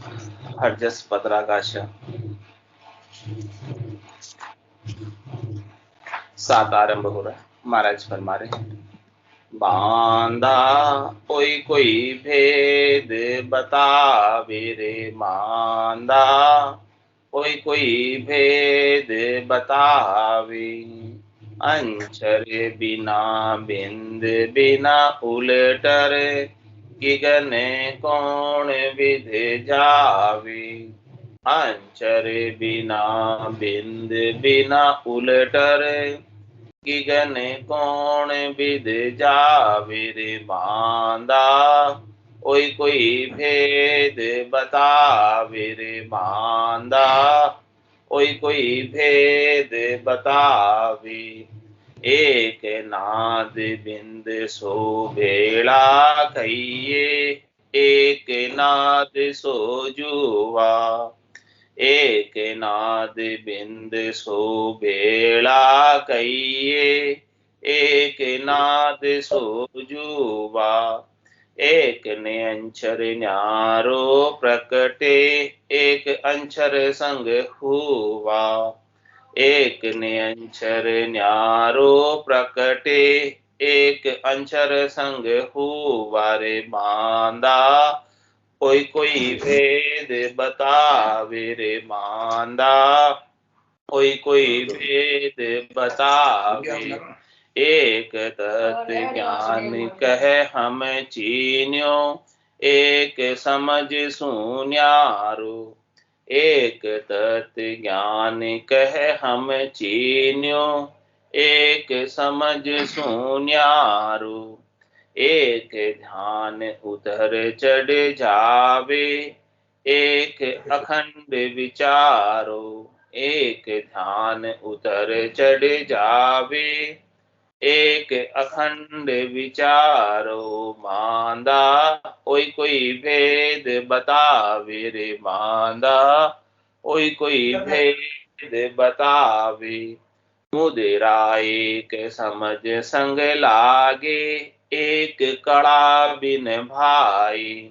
हरजस पत्राकाश 7 आरंभ हो रहा है। महाराज फरमा रहे हैं, बांधा कोई भेद बतावे रे मांदा, कोई भेद बतावे, अंचर बिना बिंद बिना उलटर, किगन कौन विध जावे, अंचर बिना बिंद बिना उलटर, किगन कौन विद जावे रे मांदा, कोई भेद बतावे रे मांदा, कोई भेद बतावे, एक नाद बिंद सो भेड़ा कहिए, एक नाद सो जुआ, एक नाद बिंद सो भेड़ा कहिए, एक नाद सो जुआ, एक ने अंचर न्यारो प्रकटे, एक अंचर संग हुआ, एक ने अंचर न्यारो प्रकटे, एक अंचर संग हुआ रे मांदा, कोई भेद बतावे रे मांदा, कोई भेद बतावे, एक तत् ज्ञान कह हम चीन्यो, एक समझ सुन्यारो, एक तत् ज्ञान कह हम चीन्यो, एक समझ सुन्यारो, एक ध्यान उतर चढ़ जावे, एक अखंड विचारो, एक ध्यान उतर चढ़ जावे, एक अखंड विचारो मांदा, कोई भेद बतावे रे मांदा, कोई भेद बतावे, मुदिरा एक समझ संग लागे, एक कड़ा बिन भाई,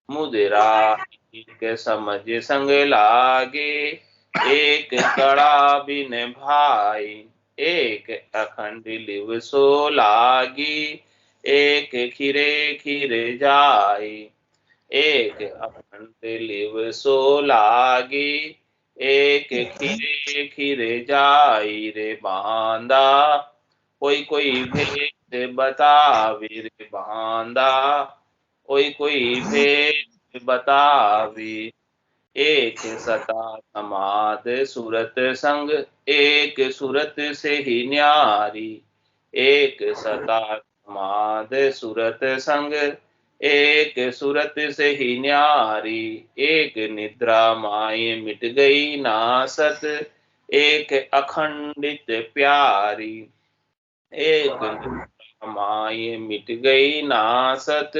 मुदिरा एक समझ संग लागे, एक कड़ा बिन भाई, एक अखंड लिव सो लागी, एक खिरे खिरे जाई, एक अखंड लिव सो लागी, एक खिरे खिरे जाई रे बांदा, कोई भेद बतावे रे बांदा, कोई भेद बतावे, एक सता समाद सूरत संग, एक सूरत से ही न्यारी, एक सता समाद सूरत संग, एक सूरत से ही न्यारी, एक निद्रा माय मिट गई नासत, एक अखंडित प्यारी, एक निद्रा माय मिट गई नासत,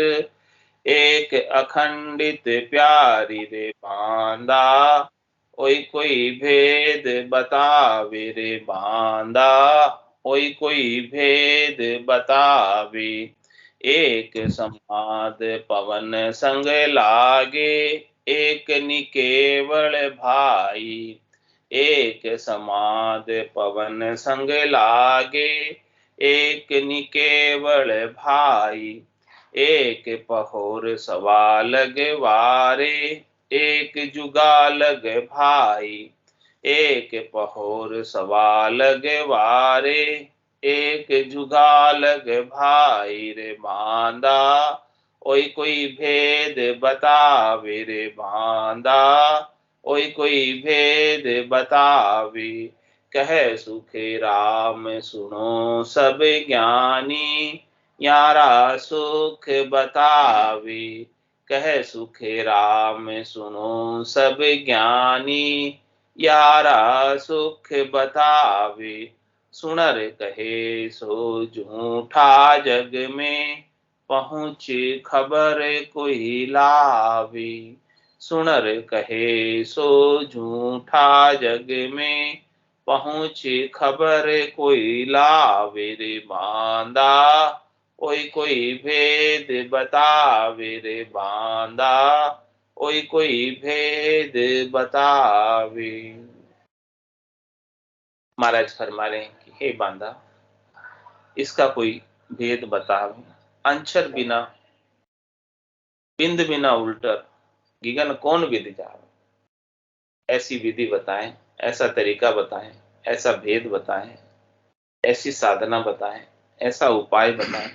एक अखंडित प्यारी रे बांदा, कोई भेद बतावे रे बांदा, कोई भेद बतावे, एक समाद पवन संग लागे, एक निकेवल भाई, एक समाद पवन संग लागे, एक निकेवल भाई, एक पहोर सवा लग वारे, एक जुगा लग भाई, एक पहोर सवा लग वारे, एक जुगा लग भाई रे बांदा, कोई भेद बतावे रे बांदा, कोई भेद बतावे, कह सुखे राम सुनो सब ज्ञानी, यारा सुख बतावे, कह सुखे राम सुनो सब ज्ञानी, यारा सुख बतावे, सुनर कहे सो झूठा जग में, पहुँच खबर कोई लावे, सुनर कहे सो झूठा जग में, पहुँच खबर कोई लावे रे बांदा, कोई भेद बतावे रे बांदा, ओई कोई भेद बतावे। महाराज फरमा रहे हैं कि हे बांदा, इसका कोई भेद बतावे। अंचर बिना बिंद बिना उल्टर गिगन कौन विधि जावे। ऐसी विधि बताएं, ऐसा तरीका बताएं, ऐसा भेद बताएं, ऐसी साधना बताएं, ऐसा उपाय बताएं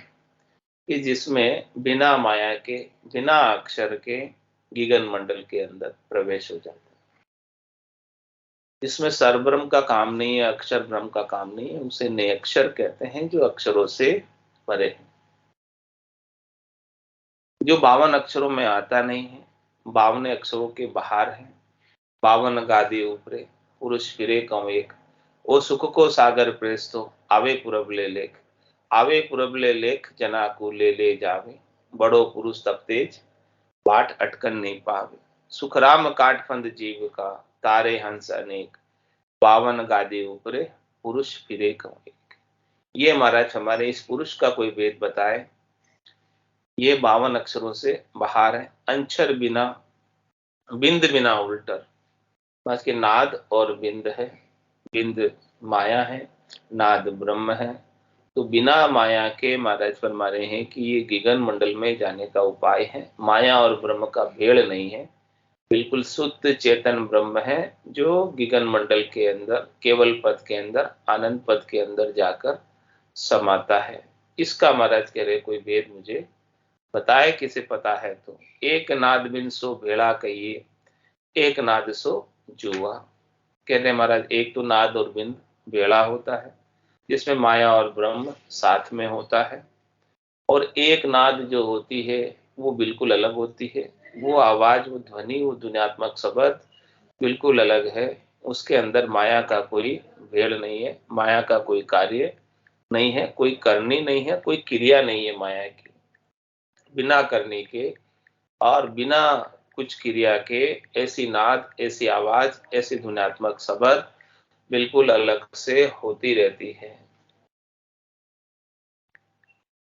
कि जिसमें बिना माया के, बिना अक्षर के गिगन मंडल के अंदर प्रवेश हो जाता है। जिसमें सरब्रह्म का काम नहीं है, अक्षर ब्रह्म का काम नहीं है, उसे निरक्षर कहते हैं, जो अक्षरों से परे है, जो 52 अक्षरों में आता नहीं है, 52 अक्षरों के बाहर है। 52 गादी ऊपरे पुरुष फिरे कम एक, ओ सुख को सागर प्रेस्तो आवे पुरब ले लेख। आवे पुरब ले लेख जना को ले जावे, बड़ो पुरुष तब तेज बाट अटकन नहीं पावे। सुखराम काटफंद जीव का तारे हंस अनेक, 52 गादी ऊपरे पुरुष फिरे कम एक। ये महाराज हमारे इस पुरुष का कोई भेद बताए। ये 52 अक्षरों से बाहर है। अंचर बिना बिंद बिना उल्टर, बस के नाद और बिंद है। बिंद माया है, नाद ब्रह्म है। तो बिना माया के महाराज फरमा रहे हैं कि ये गिगन मंडल में जाने का उपाय है। माया और ब्रह्म का भेड़ नहीं है, बिल्कुल शुद्ध चेतन ब्रह्म है, जो गिगन मंडल के अंदर, केवल पद के अंदर, आनंद पद के अंदर जाकर समाता है। इसका महाराज कह रहे कोई भेद मुझे बताए, किसे पता है तो। एक नाद बिन सो भेड़ा कहिए, एक नाद सो जुआ। कहते हैं महाराज, एक तो नाद और बिंद भेड़ा होता है, जिसमें माया और ब्रह्म साथ में होता है। और एक नाद जो होती है वो बिल्कुल अलग होती है। वो आवाज, वो ध्वनि, वो ध्वन्यात्मक शब्द बिल्कुल अलग है। उसके अंदर माया का कोई भेड़ नहीं है, माया का कोई कार्य नहीं है, कोई करनी नहीं है, कोई क्रिया नहीं है माया की। बिना करने के और बिना कुछ क्रिया के ऐसी नाद, ऐसी आवाज, ऐसी ध्वन्यात्मक शब्द बिल्कुल अलग से होती रहती है।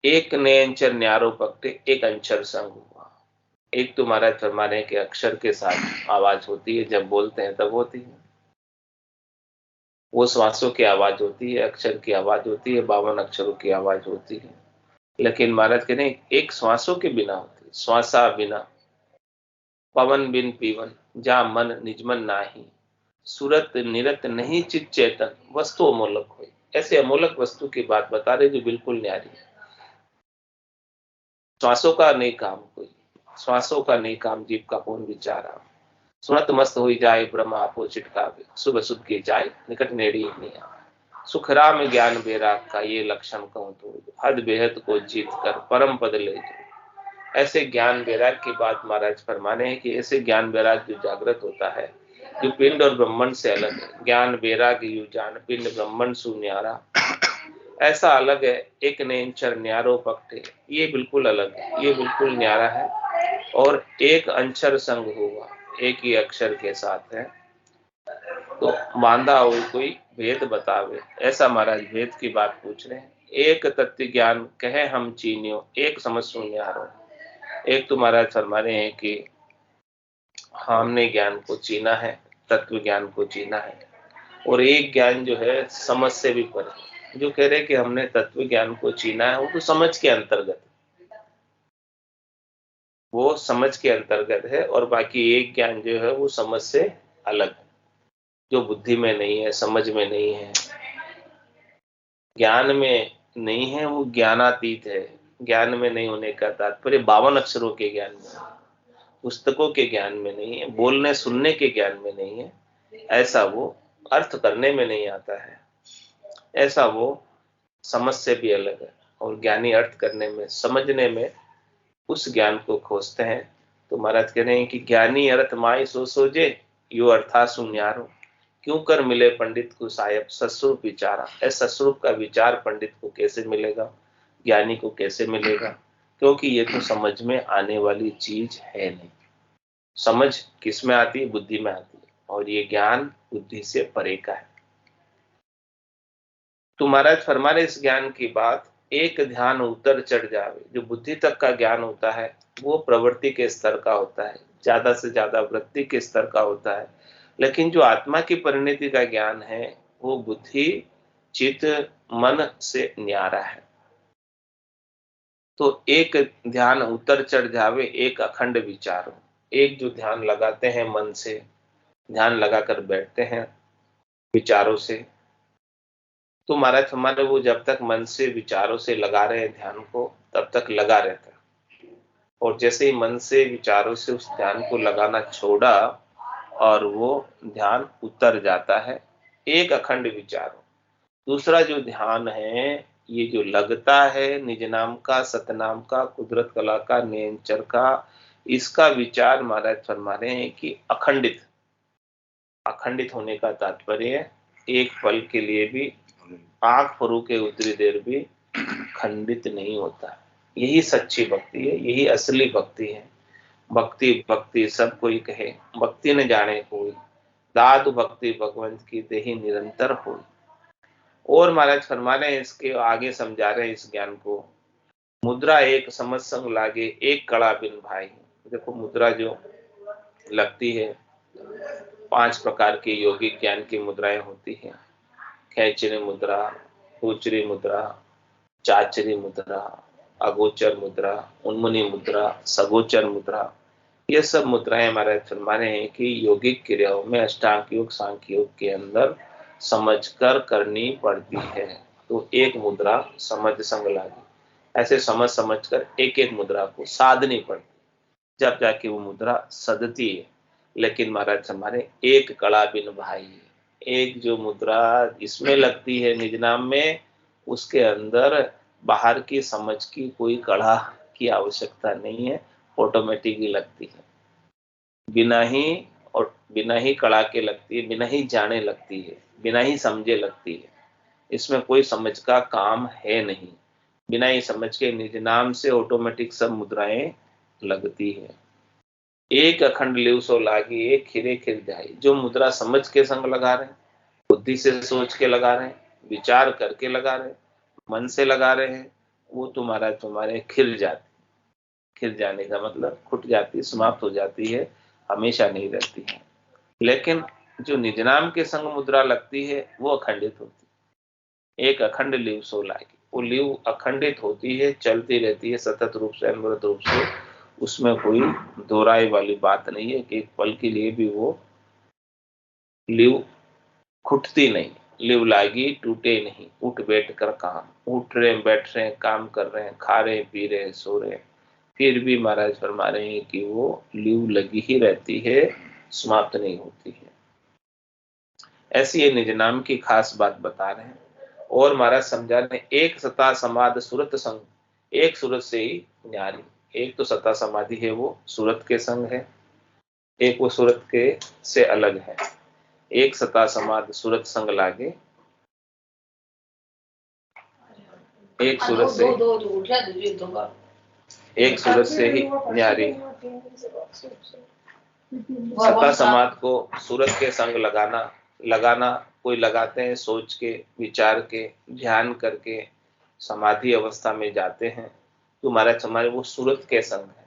एक ने अंचर न्यारो पकटे, एक अंचर संग हुआ। एक तो महाराज फरमाने के अक्षर के साथ आवाज होती है, जब बोलते हैं तब होती है। वो श्वासों की आवाज होती है, अक्षर की आवाज होती है, 52 अक्षरों की आवाज होती है। लेकिन महाराज कहते हैं एक श्वासों के बिना होती है। श्वासा बिना पवन बिन पीवन, जा मन निजमन नाही। सूरत निरत नहीं चित चेतन, वस्तु अमोलक हुई। ऐसे अमोलक वस्तु की बात बता रहे जो बिल्कुल न्यारी है। श्वासों का नहीं काम कोई, श्वासों का नहीं काम जीव का कौन विचारा। सुनत मस्त हुई जाए ब्रह्म आपो चिटकावे, सुबह सुध की जाए निकट नेड़ी निया। सुखराम ज्ञान बेराग का ये लक्षण कहूं तो, हद बेहद को जीत कर परम पद ले जाओ। ऐसे ज्ञान वैराग की बात महाराज फरमाने हैं कि ऐसे ज्ञान वैराग जो जागृत होता है, जो पिंड और ब्रह्मांड से अलग है। ज्ञान वैराग यू जान पिंड ब्रह्मांड सुन्यारा, ऐसा अलग है। एक नेंचर न्यारो पकटे, ये बिल्कुल अलग है, ये बिल्कुल न्यारा है। और एक अंचर संग होगा, एक ही अक्षर के साथ है। तो मांदा हो कोई भेद बतावे, ऐसा महाराज भेद की बात पूछ रहे हैं। एक तत्व ज्ञान कहे हम चीनियो, एक समझ सुन्यारो। एक तो महाराज फरमा रहे हैं कि हमने ज्ञान को चीना है, तत्व ज्ञान को चीना है। और एक ज्ञान जो है समझ से भी परे। जो कह रहे कि हमने तत्व ज्ञान को चीना है, वो तो समझ के अंतर्गत, वो समझ के अंतर्गत है। और बाकी एक ज्ञान जो है वो समझ से अलग है, जो बुद्धि में नहीं है, समझ में नहीं है, ज्ञान में नहीं है, वो ज्ञानातीत है। ज्ञान में नहीं होने का तात्पर्य 52 अक्षरों के ज्ञान में, पुस्तकों के ज्ञान में नहीं है, बोलने सुनने के ज्ञान में नहीं है। ऐसा वो अर्थ करने में नहीं आता है, ऐसा वो समझ से भी अलग है। और ज्ञानी अर्थ करने में, समझने में उस ज्ञान को खोजते हैं। तो महाराज कह रहे हैं कि ज्ञानी अर्थ माई सो सोजे, यो अर्था सुन्यारो। क्यों कर मिले पंडित को साहेब सस्वरूप विचारा। ऐसा सस्वरूप का विचार पंडित को कैसे मिलेगा, ज्ञानी को कैसे मिलेगा, क्योंकि ये तो समझ में आने वाली चीज है नहीं। समझ किस में आती है, बुद्धि में आती है, और ये ज्ञान बुद्धि से परे का है। तो महाराज फरमा रहे इस ज्ञान की बात एक ध्यान उतर चढ़ जावे। जो बुद्धि तक का ज्ञान होता है वो प्रवृत्ति के स्तर का होता है, ज्यादा से ज्यादा वृत्ति के स्तर का होता है। लेकिन जो आत्मा की परिणति का ज्ञान है वो बुद्धि, चित्त, मन से न्यारा है। तो एक ध्यान उतर चढ़ जावे, एक अखंड विचार हो। एक जो ध्यान लगाते हैं मन से, ध्यान लगाकर बैठते हैं विचारों से, तो महाराज हमारे वो जब तक मन से विचारों से लगा रहे हैं ध्यान को, तब तक लगा रहता है। और जैसे ही मन से विचारों से उस ध्यान को लगाना छोड़ा और वो ध्यान उतर जाता है, एक अखंड विचार हो। दूसरा जो ध्यान है, ये जो लगता है निज नाम का, सतनाम का, कुदरत कला का, नियंचर का, इसका विचार महाराज फरमा रहे हैं कि अखंडित। अखंडित होने का तात्पर्य एक पल के लिए भी, आंख फरू के उतरी देर भी खंडित नहीं होता। यही सच्ची भक्ति है, यही असली भक्ति है। भक्ति भक्ति सब कोई कहे, भक्ति न जाने कोई, दादु भक्ति भगवंत की देही निरंतर हो। और महाराज फरमा रहे हैं, इसके आगे समझा रहे हैं इस ज्ञान को। मुद्रा एक समझ संग लागे, एक कड़ा बिन भाई। देखो मुद्रा जो लगती है, 5 प्रकार की योगिक ज्ञान की मुद्राएं होती हैं। खेचरी मुद्रा, गोचरी मुद्रा, चाचरी मुद्रा, अगोचर मुद्रा, उन्मुनी मुद्रा, सगोचर मुद्रा। ये सब मुद्राएं हमारे फरमा रहे हैं कि योगिक क्रियाओं में अष्टांग योग, सांख्य योग के अंदर समझकर करनी पड़ती है। तो एक मुद्रा समझ संग लागी, ऐसे समझ समझकर एक एक मुद्रा को साधनी पड़ती, जब जाके वो मुद्रा सदती है। लेकिन महाराज हमारे एक कड़ा बिन भाई, एक जो मुद्रा इसमें लगती है निज नाम में, उसके अंदर बाहर की समझ की कोई कड़ा की आवश्यकता नहीं है, ऑटोमेटिक ही लगती है। बिना ही, और बिना ही कड़ा के लगती है, बिना ही जाने लगती है, बिना ही समझे लगती है। इसमें कोई समझ का काम है नहीं। बिना ही समझ के निज नाम से ऑटोमेटिक सब मुद्राएं लगती है। एक अखंड लिव सो लागी, एक खिरे खिर जाए। जो मुद्रा समझ के संग लगा रहे हैं, बुद्धि से सोच के लगा रहे हैं, विचार करके लगा रहे हैं, मन से लगा रहे हैं, वो तुम्हारे खिल जाती। खिल जाने का मतलब खुट जाती, समाप्त हो जाती है, हमेशा नहीं रहती है। लेकिन जो निज नाम के संग मुद्रा लगती है वो अखंडित होती है। एक अखंड लिव सो लागी, वो लिव अखंडित होती है, चलती रहती है सतत रूप से, अनवरत रूप से। उसमें कोई दोहराई वाली बात नहीं है कि एक पल के लिए भी वो लिव खुटती नहीं। लिव लागी टूटे नहीं, उठ बैठ कर काम, उठ रहे बैठ रहे काम कर रहे हैं, खा रहे पी रहे सो रहे, फिर भी महाराज फरमा रहे हैं कि वो लिव लगी ही रहती है, समाप्त नहीं होती है। ऐसी ये निज नाम की खास बात बता रहे हैं। और महाराज समझा रहे, एक सता समाध सुरत संग, एक सूरत से ही न्यारी। एक तो सता समाधि है वो सूरत के संग है, एक वो सूरत के से अलग है। एक सता समाध सूरत संग लागे, एक सूरत से, एक सूरत से ही न्यारी। सता समाध को सूरत के संग लगाना कोई लगाते हैं सोच के, विचार के, ध्यान करके समाधि अवस्था में जाते हैं। तो हमारे वो सूरत के संग है,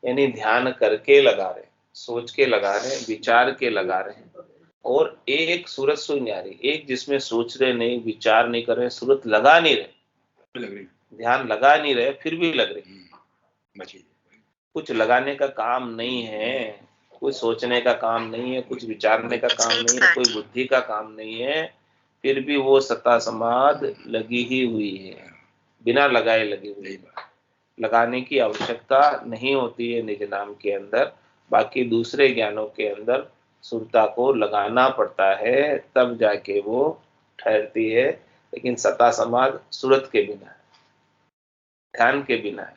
यानी ध्यान करके लगा रहे, सोच के लगा रहे, विचार के लगा रहे हैं। और एक सूरत सो न्यारी, एक जिसमें सोच रहे नहीं, विचार नहीं कर रहे, सूरत लगा नहीं रहे, ध्यान लगा नहीं रहे, फिर भी लग रहे। कुछ लगाने का काम नहीं है, कुछ सोचने का काम नहीं है, कुछ विचारने का काम नहीं है, कोई बुद्धि का काम नहीं है, फिर भी वो सत्ता समाध लगी ही हुई है, बिना लगाए लगी हुई है। लगाने की आवश्यकता नहीं होती है निज नाम के अंदर। बाकी दूसरे ज्ञानों के अंदर सुरता को लगाना पड़ता है, तब जाके वो ठहरती है। लेकिन सत्ता समाध सूरत के बिना है, ध्यान के बिना है,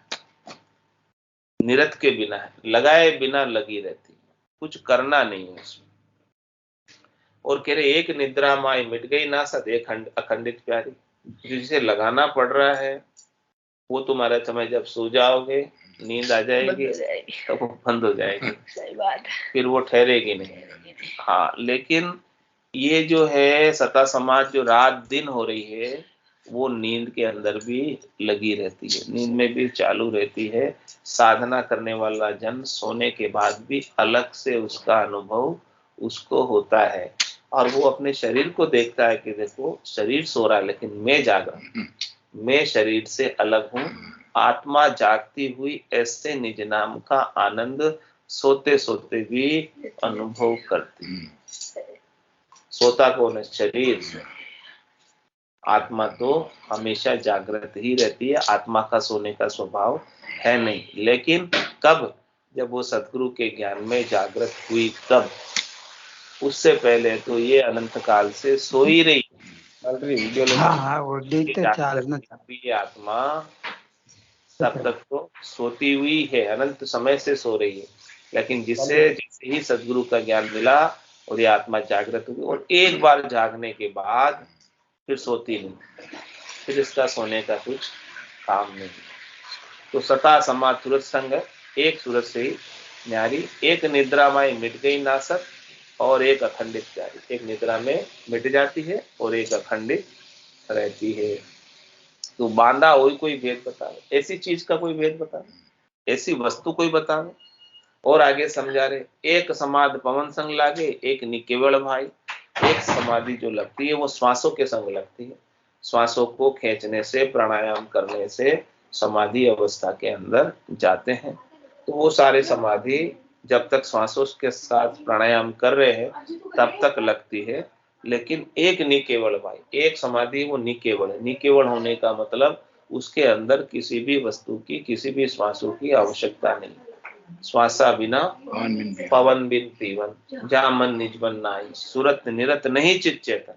निरत के बिना है, लगाए बिना लगी रहती, कुछ करना नहीं है उसमें। और कह रहे एक निद्रा माई मिट गई ना सद अखंडित प्यारी। जिसे लगाना पड़ रहा है वो तुम्हारा समय, जब सो जाओगे नींद आ जाएगी तो वो बंद हो जाएगी, सही बात, फिर वो ठहरेगी नहीं। हाँ, लेकिन ये जो है सता समाज जो रात दिन हो रही है, वो नींद के अंदर भी लगी रहती है, नींद में भी चालू रहती है। साधना करने वाला जन सोने के बाद भी अलग से उसका अनुभव उसको होता है, और वो अपने शरीर को देखता है कि देखो शरीर सो रहा है लेकिन मैं जाग रहा हूं, मैं शरीर से अलग हूं, आत्मा जागती हुई ऐसे निज नाम का आनंद सोते सोते भी अनुभव करती। सोता कौन है? शरीर। आत्मा तो हमेशा जागृत ही रहती है, आत्मा का सोने का स्वभाव है नहीं। लेकिन कब? जब वो सदगुरु के ज्ञान में जागृत हुई तब। उससे पहले तो ये अनंत काल से सो ही रही। वीडियो वो देखते ये आत्मा तब तक तो सोती हुई है, अनंत समय से सो रही है। लेकिन जिससे ही सदगुरु का ज्ञान मिला और ये आत्मा जागृत हुई, और एक बार जागने के बाद फिर सोती नहीं, फिर इसका सोने का कुछ काम नहीं। तो सता समाज सूरत संग, एक सूरत से ही न्यारी, एक निद्रा माई मिट गई नासक, और एक अखंडित प्यारी। एक निद्रा में मिट जाती है और एक अखंडित रहती है। तो बांधा हो कोई भेद बतावे, ऐसी चीज का कोई भेद बतावे, ऐसी वस्तु कोई बतावे। और आगे समझा रहे, एक समाध पवन संग लागे, एक निकेवल भाई। एक समाधि जो लगती है वो श्वासों के संग लगती है, श्वासों को खींचने से, प्राणायाम करने से समाधि अवस्था के अंदर जाते हैं। तो वो सारे समाधि जब तक श्वासों के साथ प्राणायाम कर रहे हैं तब तक लगती है। लेकिन एक निकेवल भाई, एक समाधि वो निकेवल है। निकेवल होने का मतलब उसके अंदर किसी भी वस्तु की, किसी भी श्वासों की आवश्यकता नहीं। श्वासा बिना पवन बिन पीवन, जा मन निज बन नाई, सूरत निरत नहीं चित चेतन,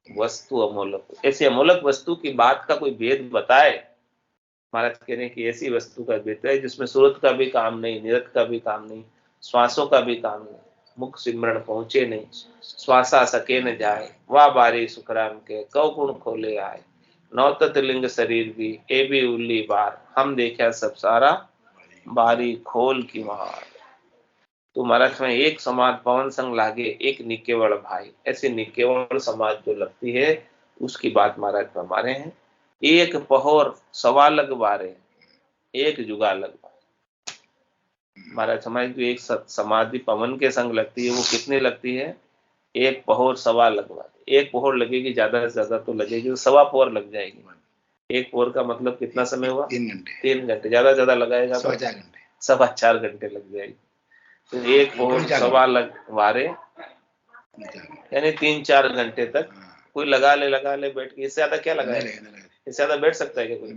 वस्तु अमोलक। ऐसी अमोलक वस्तु की बात का कोई भेद बताए। महाराज कह रहे हैं कि ऐसी वस्तु का भेद है जिसमें सूरत का भी काम नहीं, निरत का भी काम नहीं, श्वासों का भी काम नहीं, मुख सिमरण पहुंचे नहीं, श्वासा सके न जाए, वाह बारी सुखराम के कौ गुण खोले आए, नौतत लिंग शरीर भी ए भी उल्ली बार, हम देखा सब सारा बारी खोल की महार। तो महाराज में एक समाज पवन संग लागे, एक निकेवल भाई, ऐसे निकेवल समाज जो लगती है उसकी बात महाराज फरमा रहे हैं। एक पहोर सवा लग बारे, एक जुगा लग बारे। महाराज समाज की एक समाधि पवन के संग लगती है, वो कितने लगती है? एक पहोर सवा लग बारे। एक पहोर लगेगी, ज्यादा से ज्यादा तो लगेगी, तो सवा पहोर लग जाएगी। एक पहोर का मतलब कितना समय हुआ? 3 घंटे। ज्यादा से ज्यादा लगाएगा तो 4.25 घंटे लग जाएगी। तो एक पहोर सवा लग वारे, यानी 3-4 घंटे तक कोई लगा ले बैठ के। इससे ज्यादा क्या लगाए? इससे ज्यादा बैठ सकता है क्या कोई?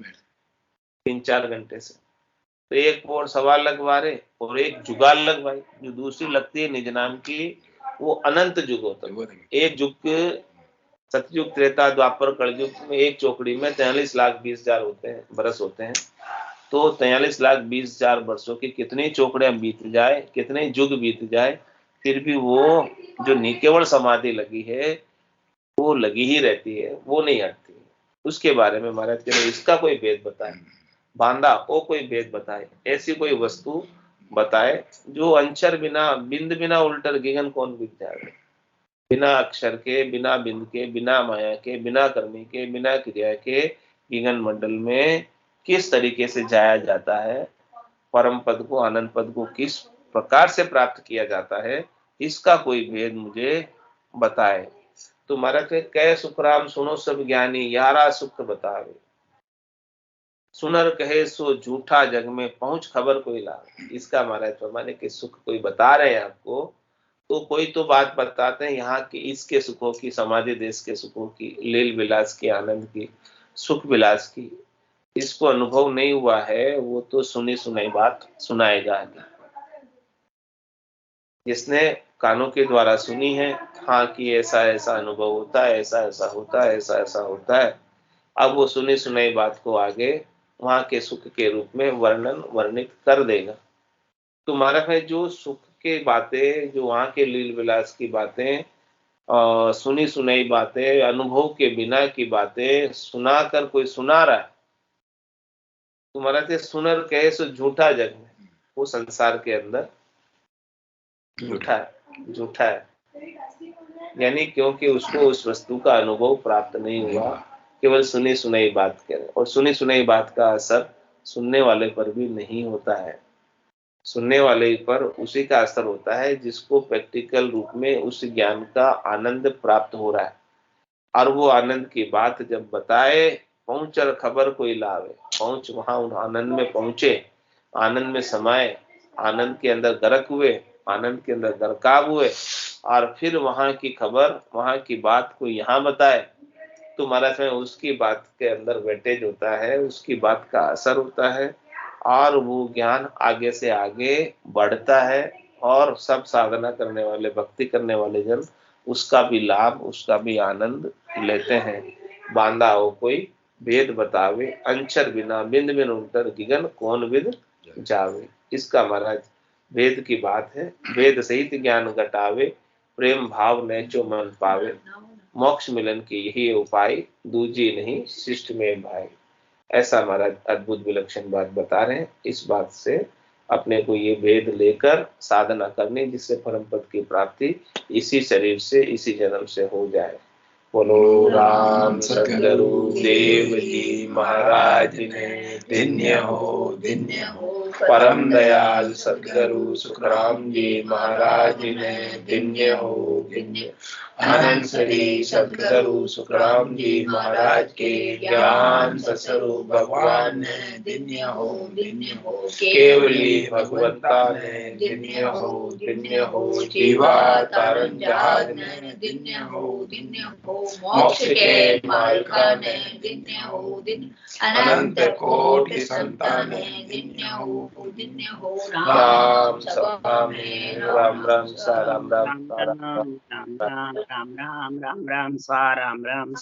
3-4 घंटे से। तो एक पौर सवा लगवारे और एक जुगाल लगवाई, जो दूसरी लगती है निज नाम की, वो अनंत जुग होता है। एक जुग, सतयुग त्रेता द्वापर कलयुग में एक चौकड़ी में 43,20,000 होते हैं, बरस होते हैं। तो 43,20,000 वर्षों की कितनी चौकड़ियां बीत जाए, कितने युग बीत जाए, फिर भी वो जो निकेवल समाधि लगी है वो लगी ही रहती है, वो नहीं हटती। उसके बारे में महाराज कह रहे इसका कोई भेद बताए, बांधा वो कोई भेद बताए, ऐसी कोई वस्तु बताए जो अंचर बिना, बिंद बिना उल्टर गिगन कौन बीत जाए। बिना अक्षर के, बिना बिंद के, बिना माया के, बिना करने के, बिना क्रिया के गिगन मंडल में किस तरीके से जाया जाता है, परम पद को, आनंद पद को किस प्रकार से प्राप्त किया जाता है, इसका कोई भेद मुझे बताए। तो महाराज कह सुखराम सुनो सब ज्ञानी, यारा सुख बतावे, सुनर कहे सो झूठा जग में पहुंच खबर कोई लावे। इसका महाराज फरमाने के सुख कोई बता रहे हैं आपको, तो कोई तो बात बताते हैं यहाँ के इसके सुखों की, समाधि देश के सुखों की, लील विलास की, आनंद की, सुख विलास की। इसको अनुभव नहीं हुआ है वो तो सुनी सुनाई बात सुनाएगा। जिसने कानों के द्वारा सुनी है, हाँ कि ऐसा ऐसा अनुभव होता है, ऐसा ऐसा होता है, ऐसा ऐसा होता है, अब वो सुनी सुनाई बात को आगे वहां के सुख के रूप में वर्णित कर देगा। तो महाराज है जो सुख के बातें, जो वहां के लील विलास की बातें, सुनी सुनाई बातें, अनुभव के बिना की बातें सुनाकर कोई सुना रहा है, तो महाराज सुनर कहे सो झूठा जग में, वो संसार के अंदर झूठा है, झूठा है। यानी क्योंकि उसको उस वस्तु का अनुभव प्राप्त नहीं हुआ, केवल सुनी सुनाई बात करें, और सुनी सुनाई बात का असर सुनने वाले पर भी नहीं होता है। सुनने वाले पर उसी का असर होता है जिसको प्रैक्टिकल रूप में उस ज्ञान का आनंद प्राप्त हो रहा है, और वो आनंद की बात जब बताए, पहुंचर खबर कोई लावे, पहुंच वहां उन आनंद में पहुंचे, आनंद में समाये, आनंद के अंदर गर्क हुए, आनंद के अंदर गरकाव हुए, और फिर वहां की खबर, वहां की बात को यहाँ बताए, तो महाराज में उसकी बात के अंदर वेटेज होता है, उसकी बात का असर होता है, और वो ज्ञान आगे से आगे बढ़ता है, और सब साधना करने वाले, भक्ति करने वाले जन उसका भी लाभ, उसका भी आनंद लेते हैं। बांधा हो कोई भेद बतावे, अंचर बिना बिंद बिन उतर गिगन कौन विद जावे। इसका महाराज वेद की बात है, वेद सहित ज्ञान घटावे, प्रेम भाव नेचो मन पावे, मोक्ष मिलन की यही उपाय, दूजी नहीं शिष्ट में भाई। ऐसा महाराज अद्भुत विलक्षण बात बता रहे हैं। इस बात से अपने को ये भेद लेकर साधना करनी, जिससे परम पद की प्राप्ति इसी शरीर से, इसी जन्म से हो जाए। बोलो राम सद्गुरु देव जी महाराज ने धन्य हो, धन्य हो। परम दयाल सद्गुरु सुखराम जी महाराज ने धन्य हो, धन्य। अनंत श्री सद्गुरु सुखराम जी महाराज के ज्ञान स्वरूप भगवान ने धन्य हो, धन्य हो। केवली भगवंता ने धन्य हो, धन्य हो। जीवा तारण जहाज ने धन्य हो, धन्य हो। मोक्ष के मालिका ने धन्य हो, धन्य। अनंत कोटि संतान ने धन्य हो, धन्य हो। राम सभा में राम राम सा राम राम राम राम राम राम राम राम राम राम सा राम राम